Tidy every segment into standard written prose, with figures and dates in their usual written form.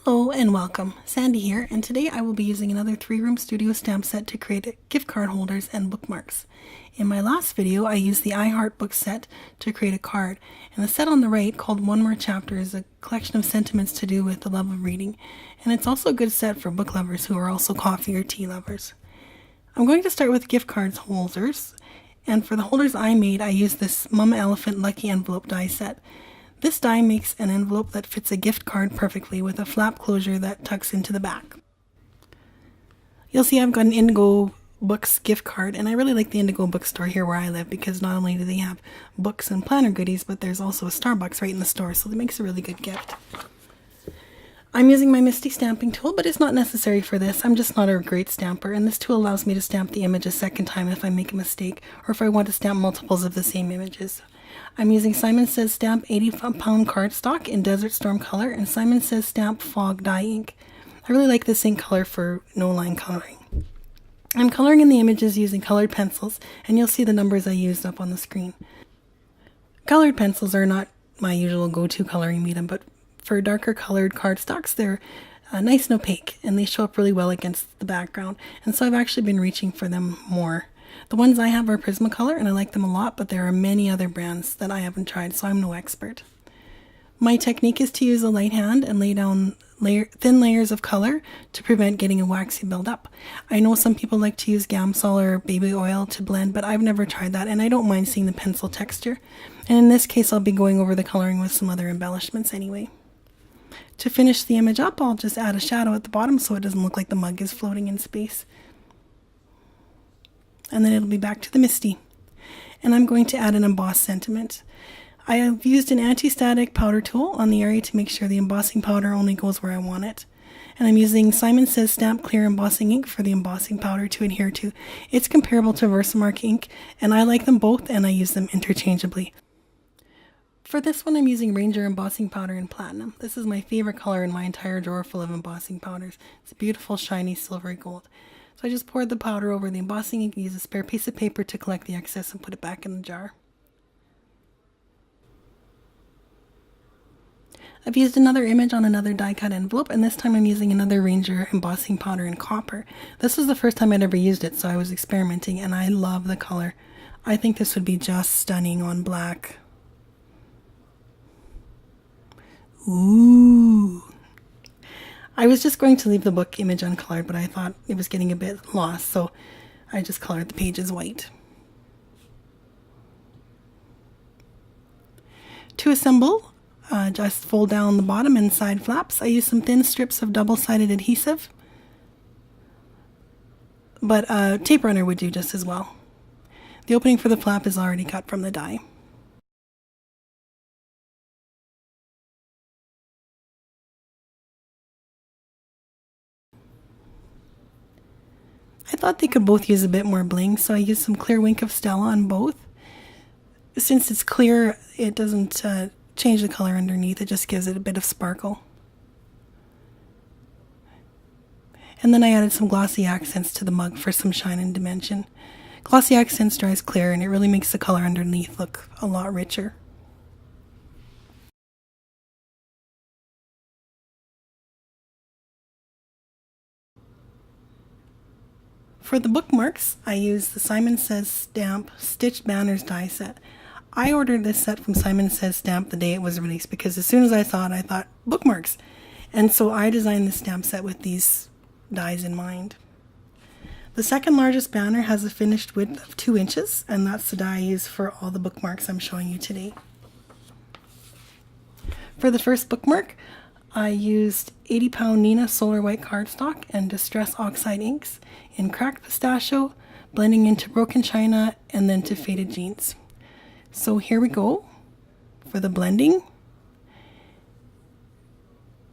Hello and welcome, Sandy here, and today I will be using another 3-room studio stamp set to create gift card holders and bookmarks. In my last video I used the I Heart book set to create a card, and the set on the right called One More Chapter is a collection of sentiments to do with the love of reading, and it's also a good set for book lovers who are also coffee or tea lovers. I'm going to start with gift cards holders, and for the holders I made I used this Mama Elephant Lucky Envelope die set. This die makes an envelope that fits a gift card perfectly with a flap closure that tucks into the back. You'll see I've got an Indigo Books gift card, and I really like the Indigo bookstore here where I live because not only do they have books and planner goodies, but there's also a Starbucks right in the store, so that makes a really good gift. I'm using my Misty stamping tool, but it's not necessary for this. I'm just not a great stamper, and this tool allows me to stamp the image a second time if I make a mistake or if I want to stamp multiples of the same images. I'm using Simon Says Stamp 80-pound cardstock in Desert Storm color and Simon Says Stamp Fog dye ink. I really like this ink color for no-line coloring. I'm coloring in the images using colored pencils, and you'll see the numbers I used up on the screen. Colored pencils are not my usual go-to coloring medium, but for darker colored cardstocks, they're nice and opaque, and they show up really well against the background, and so I've actually been reaching for them more. The ones I have are Prismacolor, and I like them a lot, but there are many other brands that I haven't tried, so I'm no expert. My technique is to use a light hand and lay down thin layers of color to prevent getting a waxy buildup. I know some people like to use Gamsol or baby oil to blend, but I've never tried that, and I don't mind seeing the pencil texture. And in this case, I'll be going over the coloring with some other embellishments anyway. To finish the image up, I'll just add a shadow at the bottom so it doesn't look like the mug is floating in space. And then it'll be back to the Misty. And I'm going to add an embossed sentiment. I have used an anti-static powder tool on the area to make sure the embossing powder only goes where I want it. And I'm using Simon Says Stamp Clear Embossing Ink for the embossing powder to adhere to. It's comparable to Versamark ink, and I like them both and I use them interchangeably. For this one I'm using Ranger embossing powder in platinum. This is my favorite color in my entire drawer full of embossing powders. It's a beautiful shiny silvery gold. So I just poured the powder over the embossing ink and used a spare piece of paper to collect the excess and put it back in the jar. I've used another image on another die cut envelope, and this time I'm using another Ranger embossing powder in copper. This was the first time I'd ever used it, so I was experimenting, and I love the color. I think this would be just stunning on black. Ooh! I was just going to leave the book image uncolored, but I thought it was getting a bit lost, so I just colored the pages white. To assemble, just fold down the bottom and side flaps. I use some thin strips of double-sided adhesive, but a tape runner would do just as well. The opening for the flap is already cut from the die. I thought they could both use a bit more bling, so I used some clear Wink of Stella on both. Since it's clear, it doesn't change the color underneath, it just gives it a bit of sparkle. And then I added some glossy accents to the mug for some shine and dimension. Glossy accents dries clear, and it really makes the color underneath look a lot richer. For the bookmarks, I used the Simon Says Stamp Stitched Banners die set. I ordered this set from Simon Says Stamp the day it was released because as soon as I saw it, I thought, bookmarks! And so I designed the stamp set with these dies in mind. The second largest banner has a finished width of 2 inches, and that's the die I use for all the bookmarks I'm showing you today. For the first bookmark, I used 80-pound Neenah Solar White cardstock and Distress Oxide Inks in Cracked Pistachio, blending into Broken China and then to Faded Jeans. So here we go for the blending.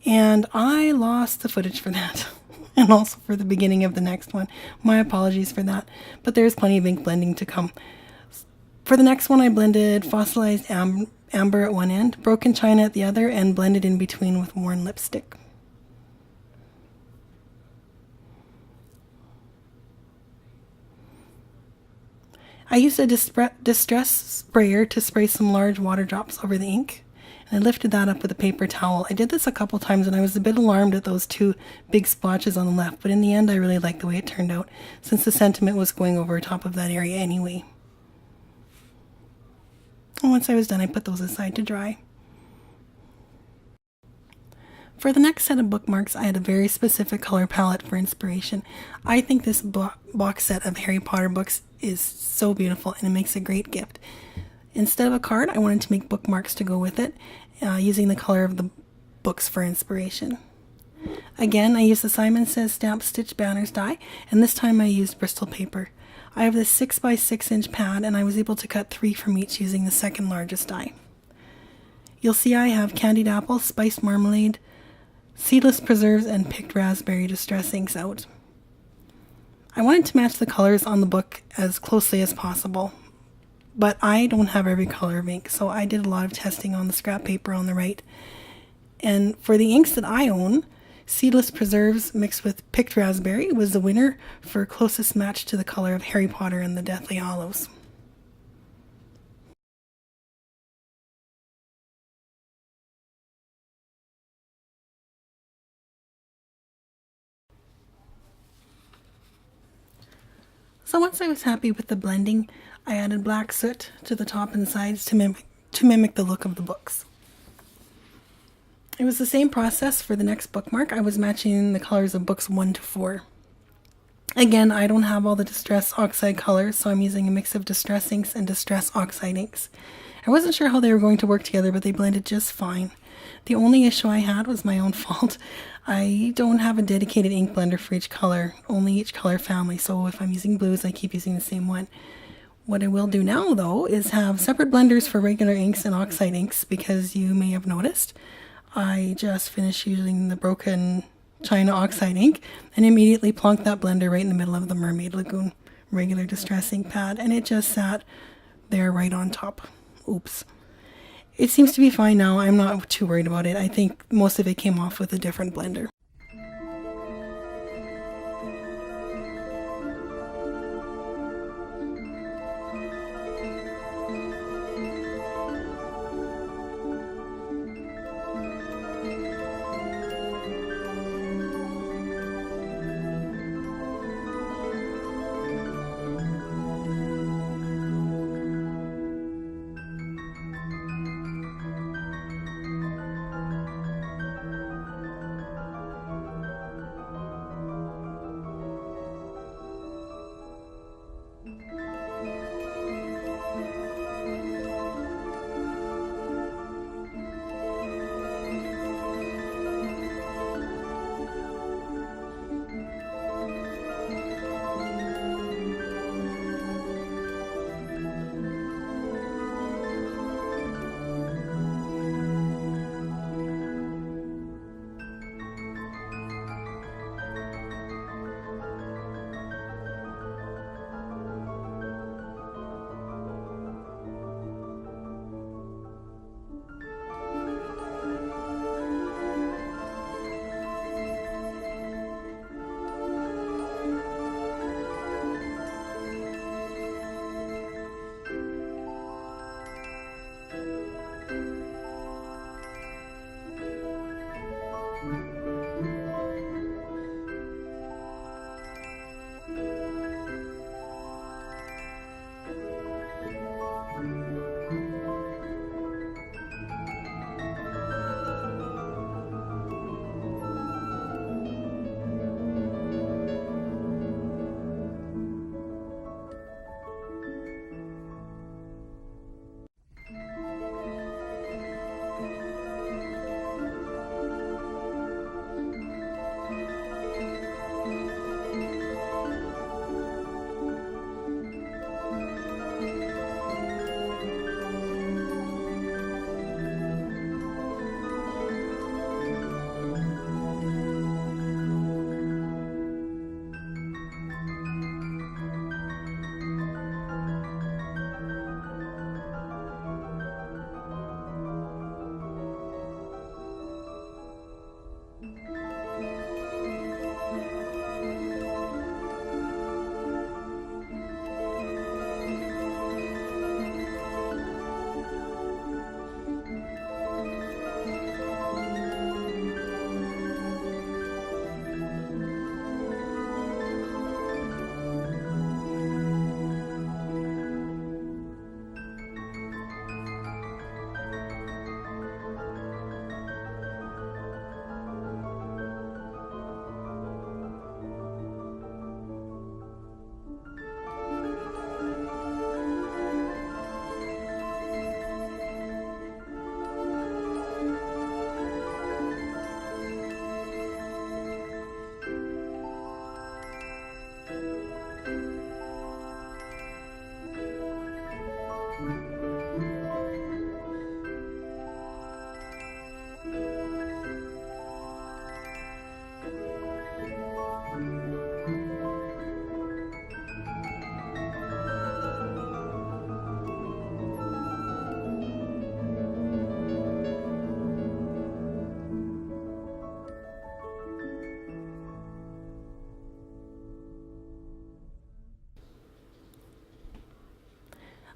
And I lost the footage for that and also for the beginning of the next one. My apologies for that, but there's plenty of ink blending to come. For the next one I blended fossilized amber at one end, Broken China at the other, and blended in between with worn lipstick. I used a distress sprayer to spray some large water drops over the ink. and I lifted that up with a paper towel. I did this a couple times and I was a bit alarmed at those two big splotches on the left, but in the end I really liked the way it turned out since the sentiment was going over top of that area anyway. And once I was done, I put those aside to dry. For the next set of bookmarks, I had a very specific color palette for inspiration. I think this box set of Harry Potter books is so beautiful and it makes a great gift. Instead of a card, I wanted to make bookmarks to go with it, using the color of the books for inspiration. Again, I used the Simon Says Stamp Stitch Banners die, and this time I used Bristol paper. I have this 6 by 6 inch pad and I was able to cut 3 from each using the second largest die. You'll see I have candied apple, spiced marmalade, seedless preserves, and picked raspberry distress inks out. I wanted to match the colors on the book as closely as possible, but I don't have every color of ink, so I did a lot of testing on the scrap paper on the right. And for the inks that I own, seedless preserves mixed with picked raspberry was the winner for closest match to the color of Harry Potter and the Deathly Hallows. So once I was happy with the blending, I added black soot to the top and sides to mimic the look of the books. It was the same process for the next bookmark. I was matching the colors of books 1 to 4. Again, I don't have all the Distress Oxide colors, so I'm using a mix of Distress inks and Distress Oxide inks. I wasn't sure how they were going to work together, but they blended just fine. The only issue I had was my own fault. I don't have a dedicated ink blender for each color, only each color family, so if I'm using blues, I keep using the same one. What I will do now, though, is have separate blenders for regular inks and oxide inks, because you may have noticed I just finished using the broken China oxide ink and immediately plonked that blender right in the middle of the Mermaid Lagoon regular distress ink pad, and it just sat there right on top. Oops. It seems to be fine now. I'm not too worried about it. I think most of it came off with a different blender.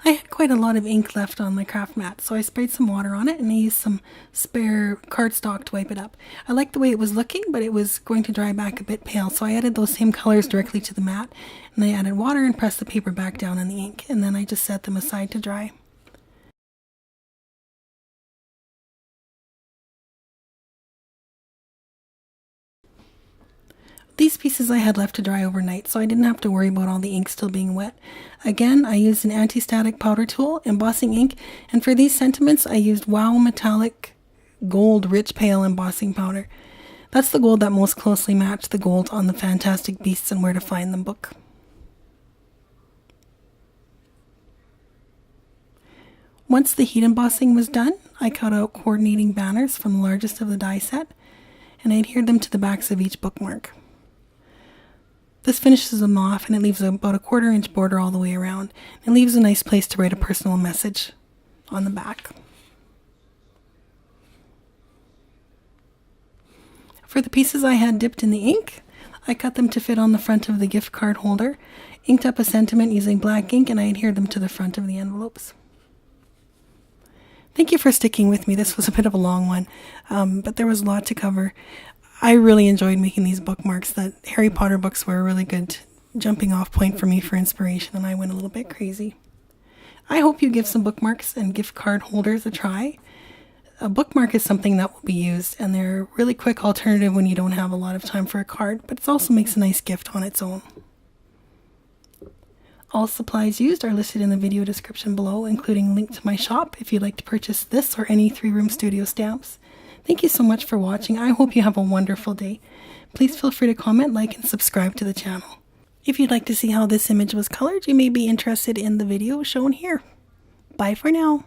I had quite a lot of ink left on my craft mat, so I sprayed some water on it and I used some spare cardstock to wipe it up. I liked the way it was looking, but it was going to dry back a bit pale, so I added those same colors directly to the mat, and I added water and pressed the paper back down in the ink, and then I just set them aside to dry. These pieces I had left to dry overnight, so I didn't have to worry about all the ink still being wet. Again, I used an anti-static powder tool, embossing ink, and for these sentiments I used Wow Metallic Gold Rich Pale Embossing Powder. That's the gold that most closely matched the gold on the Fantastic Beasts and Where to Find Them book. Once the heat embossing was done, I cut out coordinating banners from the largest of the die set, and I adhered them to the backs of each bookmark. This finishes them off, and it leaves about a 1/4 inch border all the way around. It leaves a nice place to write a personal message on the back. For the pieces I had dipped in the ink, I cut them to fit on the front of the gift card holder, inked up a sentiment using black ink, and I adhered them to the front of the envelopes. Thank you for sticking with me. This was a bit of a long one, but there was a lot to cover. I really enjoyed making these bookmarks. The Harry Potter books were a really good jumping off point for me for inspiration, and I went a little bit crazy. I hope you give some bookmarks and gift card holders a try. A bookmark is something that will be used, and they're a really quick alternative when you don't have a lot of time for a card, but it also makes a nice gift on its own. All supplies used are listed in the video description below, including a link to my shop if you'd like to purchase this or any 3-room studio stamps. Thank you so much for watching. I hope you have a wonderful day. Please feel free to comment, like, and subscribe to the channel. If you'd like to see how this image was colored, you may be interested in the video shown here. Bye for now.